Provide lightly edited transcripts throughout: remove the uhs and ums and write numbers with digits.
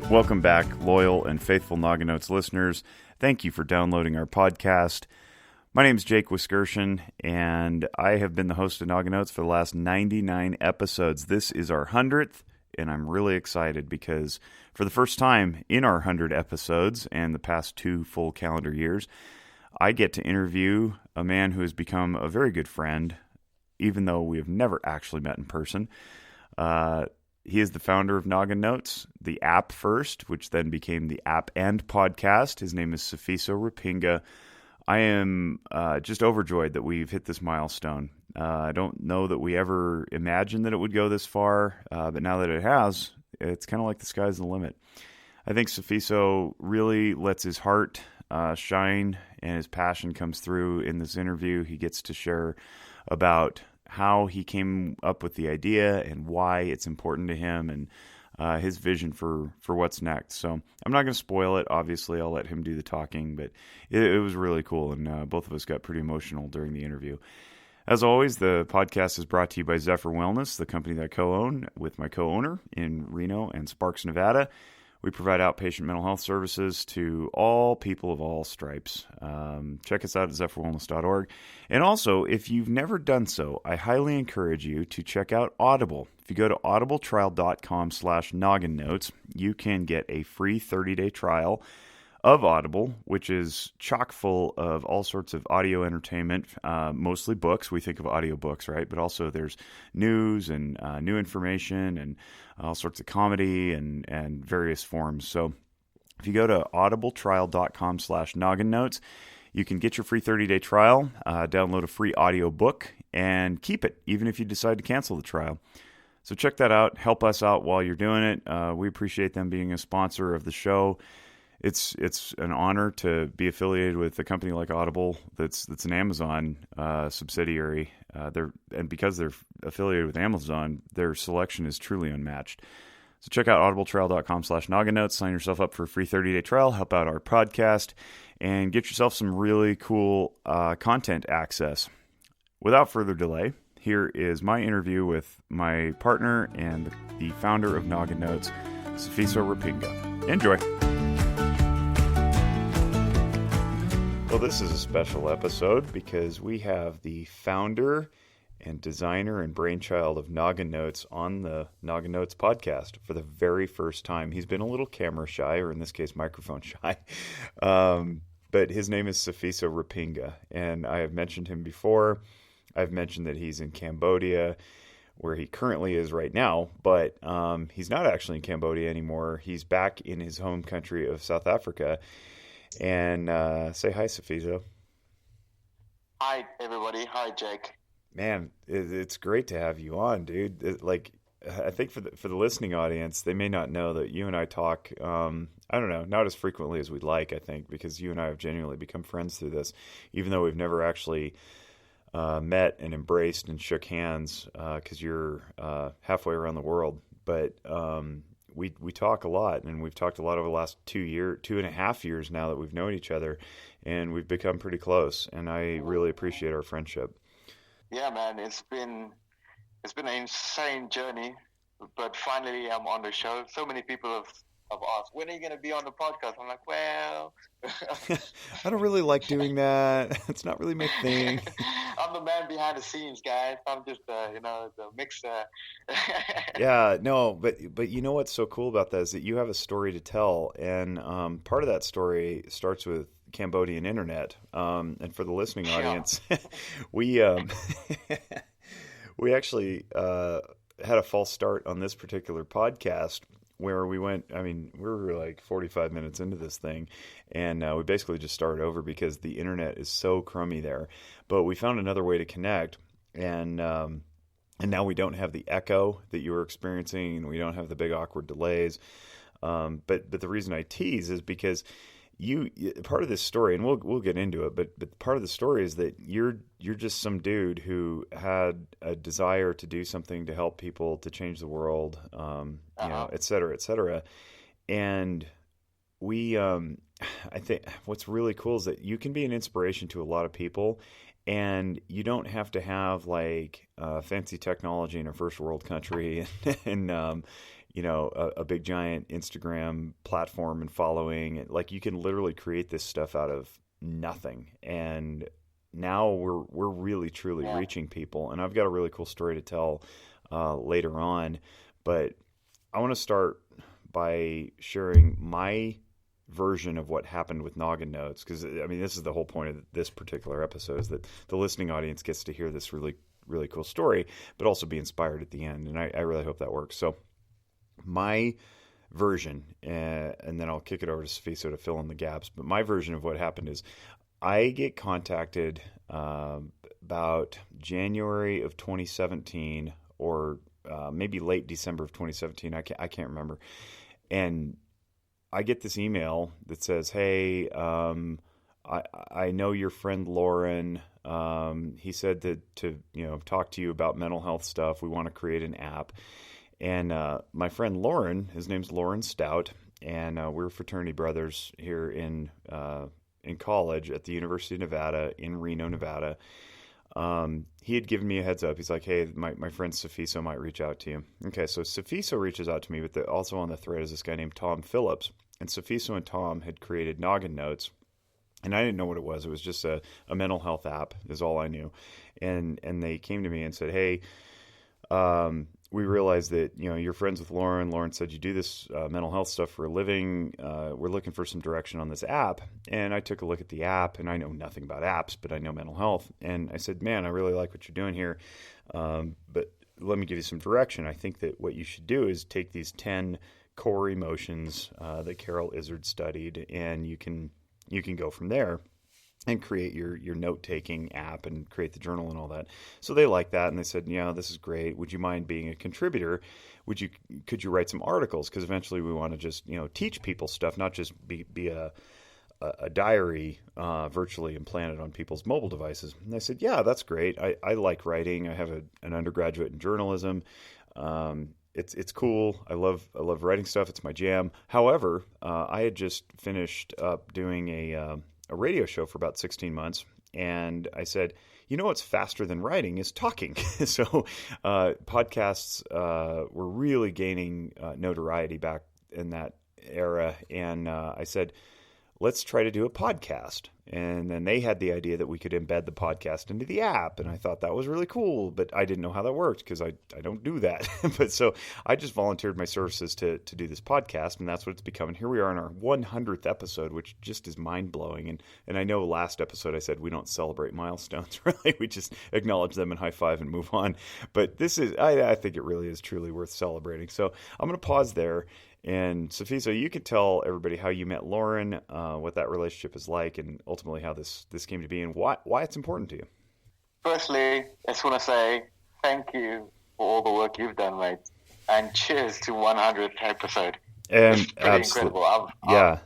Welcome back, loyal and faithful Noggin Notes listeners. Thank you for downloading our podcast. My name is Jake Wiskershin, and I have been the host of Noggin Notes for the last 99 episodes. This is our 100th, and I'm really excited because for the first time in our 100 episodes and the past 2 full calendar years, I get to interview a man who has become a very good friend, even though we have never actually met in person. He is the founder of Noggin Notes, the app first, which then became the app and podcast. His name is Sifiso Ripinga. I am just overjoyed that we've hit this milestone. I don't know that we ever imagined that it would go this far, but now that it has, it's kind of like the sky's the limit. I think Sifiso really lets his heart shine and his passion comes through in this interview. He gets to share about how he came up with the idea and why it's important to him and his vision for what's next. So I'm not going to spoil it. Obviously, I'll let him do the talking, but it was really cool, and both of us got pretty emotional during the interview. As always, the podcast is brought to you by Zephyr Wellness, the company that I co-own with my co-owner in Reno and Sparks, Nevada. We provide outpatient mental health services to all people of all stripes. Check us out at zephyrwellness.org. And also, if you've never done so, I highly encourage you to check out Audible. If you go to audibletrial.com/Noggin Notes, you can get a free 30-day trial of Audible, which is chock full of all sorts of audio entertainment, mostly books. We think of audiobooks, right? But also there's news and new information and all sorts of comedy and various forms. So if you go to audibletrial.com/Noggin Notes, you can get your free 30-day trial, download a free audiobook, and keep it, even if you decide to cancel the trial. So check that out. Help us out while you're doing it. We appreciate them being a sponsor of the show. It's an honor to be affiliated with a company like Audible that's an Amazon subsidiary. Because they're affiliated with Amazon, their selection is truly unmatched. So check out audibletrial.com/Noggin Notes, sign yourself up for a free 30-day trial, help out our podcast, and get yourself some really cool content access. Without further delay, here is my interview with my partner and the founder of Noggin Notes, Sifiso Ripinga. Enjoy. Well, this is a special episode because we have the founder and designer and brainchild of Noggin Notes on the Noggin Notes podcast for the very first time. He's been a little camera shy, or in this case, microphone shy. But his name is Sifiso Ripinga, and I have mentioned him before. I've mentioned that he's in Cambodia, where he currently is right now, but he's not actually in Cambodia anymore. He's back in his home country of South Africa. And say hi, Sifiso. Hi, everybody. Hi, Jake. Man, it's great to have you on, dude. I think for the listening audience, they may not know that you and I talk, I don't know, not as frequently as we'd like, I think, because you and I have genuinely become friends through this, even though we've never actually met and embraced and shook hands, because you're halfway around the world. But we talk a lot, and we've talked a lot over the last 2.5 years now that we've known each other, and we've become pretty close, and I really appreciate our friendship. Yeah, man, it's been an insane journey, but finally I'm on the show. So many people have asked, when are you going to be on the podcast? I'm like, well... I don't really like doing that. It's not really my thing. I'm the man behind the scenes, guys. I'm just, the mixer. Yeah, no, but you know what's so cool about that is that you have a story to tell, and part of that story starts with Cambodian internet. And for the listening audience, we actually had a false start on this particular podcast where we were like 45 minutes into this thing, and we basically just started over because the internet is so crummy there. But we found another way to connect, and now we don't have the echo that you were experiencing, and we don't have the big awkward delays. But the reason I tease is because part of this story, and we'll get into it, but part of the story is that you're just some dude who had a desire to do something to help people, to change the world, et cetera, et cetera. And I think what's really cool is that you can be an inspiration to a lot of people, and you don't have to have like fancy technology in a first world country and a big giant Instagram platform and following. Like, you can literally create this stuff out of nothing. And now we're really truly reaching people. And I've got a really cool story to tell later on, but I want to start by sharing my version of what happened with Noggin Notes, because I mean, this is the whole point of this particular episode, is that the listening audience gets to hear this really, really cool story, but also be inspired at the end. And I really hope that works. So my version, and then I'll kick it over to Sifiso to fill in the gaps, but my version of what happened is I get contacted about January of 2017, or maybe late December of 2017. I can't remember. And I get this email that says, "Hey, I know your friend Lauren. He said to talk to you about mental health stuff. We want to create an app." And my friend Lauren, his name's Lauren Stout, and we're fraternity brothers here in college at the University of Nevada in Reno, Nevada. He had given me a heads up. He's like, "Hey, my friend Sifiso might reach out to you." Okay, so Sifiso reaches out to me, but also on the thread is this guy named Tom Phillips. And Sifiso and Tom had created Noggin Notes, and I didn't know what it was. It was just a mental health app is all I knew. And they came to me and said, "Hey, we realized that you're friends with Lauren. Lauren said you do this mental health stuff for a living. We're looking for some direction on this app." And I took a look at the app, and I know nothing about apps, but I know mental health. And I said, "Man, I really like what you're doing here, but let me give you some direction. I think that what you should do is take these 10 core emotions that Carol Izzard studied, and you can go from there and create your note-taking app and create the journal and all that." So they liked that, and they said, "Yeah, this is great. Would you mind being a contributor? Could you write some articles? Because eventually we want to just teach people stuff, not just be a diary virtually implanted on people's mobile devices." And I said, "Yeah, that's great. I like writing. I have an undergraduate in journalism. It's cool. I love writing stuff. It's my jam." However, I had just finished up doing a radio show for about 16 months. And I said, what's faster than writing is talking. So podcasts were really gaining notoriety back in that era. And I said, "Let's try to do a podcast." And then they had the idea that we could embed the podcast into the app. And I thought that was really cool, but I didn't know how that worked because I don't do that. But so I just volunteered my services to do this podcast, and that's what it's become. And here we are in our 100th episode, which just is mind-blowing. And I know last episode I said we don't celebrate milestones, really. We just acknowledge them and high-five and move on. But this is, I think it really is truly worth celebrating. So I'm going to pause there. And Sifiso, you could tell everybody how you met Lauren, what that relationship is like, and ultimately how this came to be, and why it's important to you. Firstly, I just want to say thank you for all the work you've done, mate, and cheers to 100th episode. And it's pretty incredible. I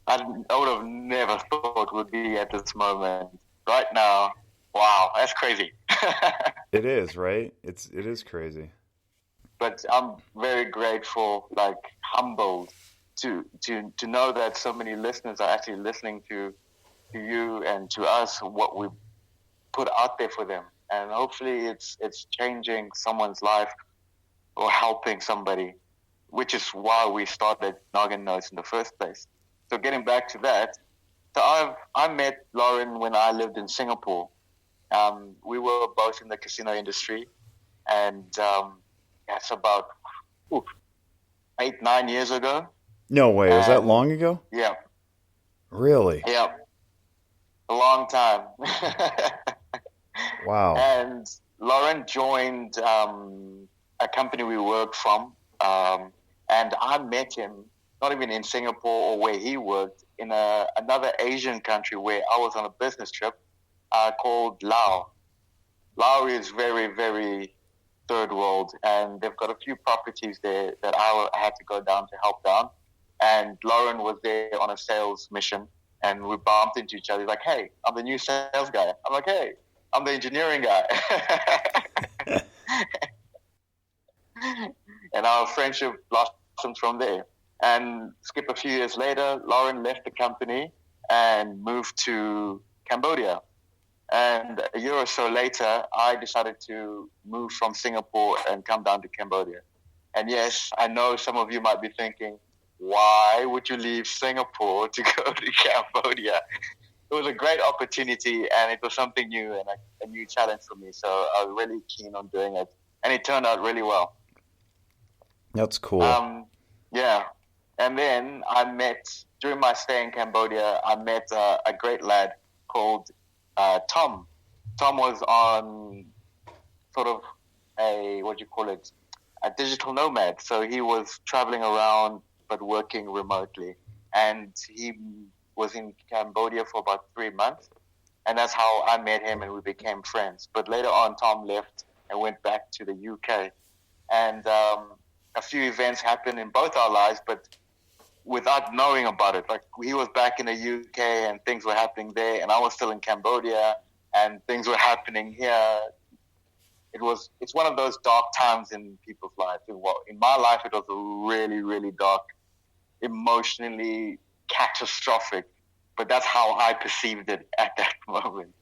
would have never thought we'd be at this moment right now. Wow, that's crazy. It is, right? It is crazy. But I'm very grateful, humbled to know that so many listeners are actually listening to you and to us, what we put out there for them. And hopefully it's changing someone's life or helping somebody, which is why we started Noggin Notes in the first place. So getting back to that, so I met Lauren when I lived in Singapore. We were both in the casino industry, and that's about 8-9 years ago. No way. Was that long ago? Yeah. Really? Yeah. A long time. Wow. And Lauren joined a company we worked from, and I met him not even in Singapore or where he worked, in another Asian country where I was on a business trip called Laos. Laos is very, very third world, and they've got a few properties there that I had to go down to help down. And Lauren was there on a sales mission, and we bumped into each other. He's like, "Hey, I'm the new sales guy." I'm like, "Hey, I'm the engineering guy." And our friendship blossomed from there. And skip a few years later, Lauren left the company and moved to Cambodia. And a year or so later, I decided to move from Singapore and come down to Cambodia. And yes, I know some of you might be thinking, why would you leave Singapore to go to Cambodia? It was a great opportunity, and it was something new and a new challenge for me. So I was really keen on doing it, and it turned out really well. That's cool. Yeah. And then during my stay in Cambodia, I met a great lad called Tom. Tom was on sort of a digital nomad. So he was traveling around but working remotely. And he was in Cambodia for about 3 months. And that's how I met him and we became friends. But later on, Tom left and went back to the UK. And a few events happened in both our lives, but without knowing about it. Like, he was back in the UK and things were happening there, and I was still in Cambodia and things were happening here. It's one of those dark times in people's lives. In my life, it was really, really dark, emotionally catastrophic, but that's how I perceived it at that moment.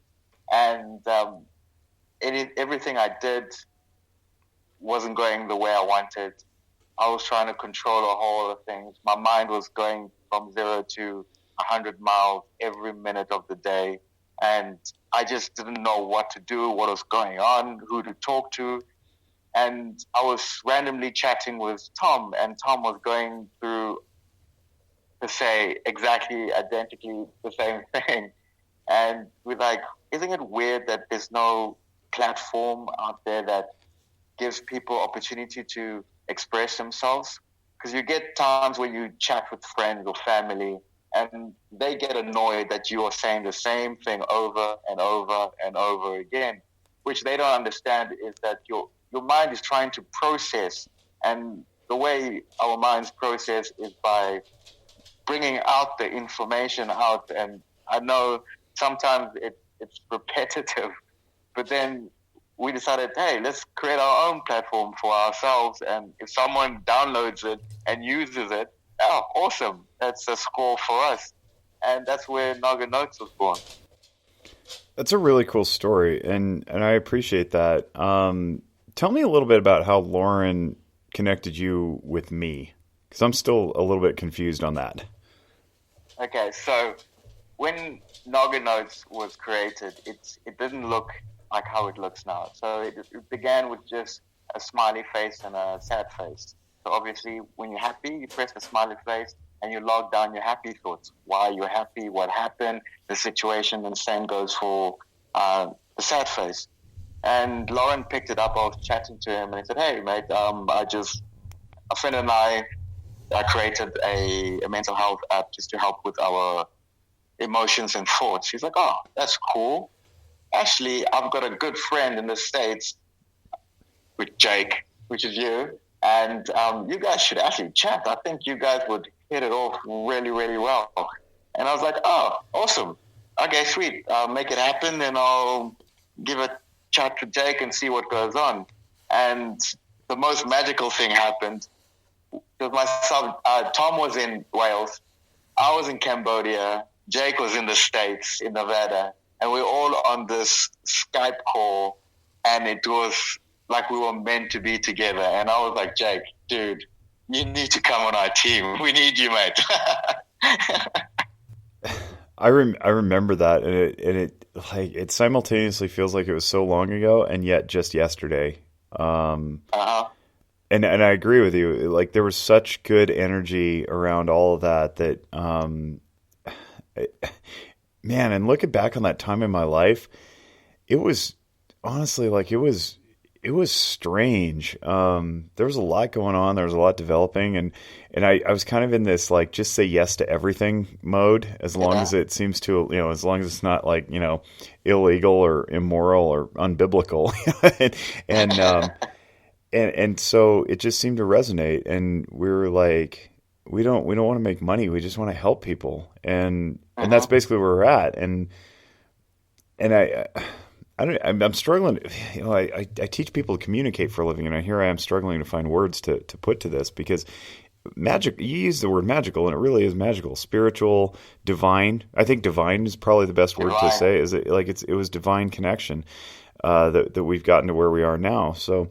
And everything I did wasn't going the way I wanted. I was trying to control a whole lot of things. My mind was going from 0 to 100 miles every minute of the day. And I just didn't know what to do, what was going on, who to talk to. And I was randomly chatting with Tom, and Tom was going through, to say, identically the same thing. And we're like, isn't it weird that there's no platform out there that gives people opportunity to express themselves? Because you get times when you chat with friends or family and they get annoyed that you are saying the same thing over and over and over again. Which they don't understand is that your mind is trying to process, and the way our minds process is by bringing out the information out. And I know sometimes it's repetitive, but then we decided, hey, let's create our own platform for ourselves. And if someone downloads it and uses it, oh, awesome. That's a score for us. And that's where Noggin Notes was born. That's a really cool story, and I appreciate that. Tell me a little bit about how Lauren connected you with me, because I'm still a little bit confused on that. Okay, so when Noggin Notes was created, it didn't look like how it looks now. So it began with just a smiley face and a sad face. So obviously, when you're happy, you press the smiley face and you log down your happy thoughts. Why you're happy, what happened, the situation, and the same goes for the sad face. And Lauren picked it up. I was chatting to him and he said, hey, mate, a friend and I created a mental health app just to help with our emotions and thoughts. He's like, oh, that's cool. Actually, I've got a good friend in the States with Jake, which is you, and you guys should actually chat. I think you guys would hit it off really, really well. And I was like, oh, awesome. Okay, sweet. I'll make it happen, and I'll give a chat to Jake and see what goes on. And the most magical thing happened. Because myself, Tom was in Wales, I was in Cambodia, Jake was in the States, in Nevada, and we were all on this Skype call, and it was like we were meant to be together. And I was like, Jake, dude, you need to come on our team. We need you, mate. I remember that, and it simultaneously feels like it was so long ago, and yet just yesterday. And I agree with you. Like, there was such good energy around all of that man, and looking back on that time in my life, it was honestly like it was strange. There was a lot going on. There was a lot developing, and I was kind of in this like just say yes to everything mode, as long as it seems to, as long as it's not like, illegal or immoral or unbiblical, and so it just seemed to resonate, and we were like, we don't want to make money. We just want to help people, and that's basically where we're at. And I'm struggling. I teach people to communicate for a living, and here I am struggling to find words to put to this, because magic. You use the word magical, and it really is magical, spiritual, divine. I think divine is probably the best word to say. Is it like it was divine connection that we've gotten to where we are now. So,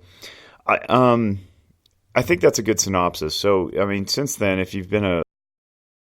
I think that's a good synopsis. So, I mean, since then, if you've been a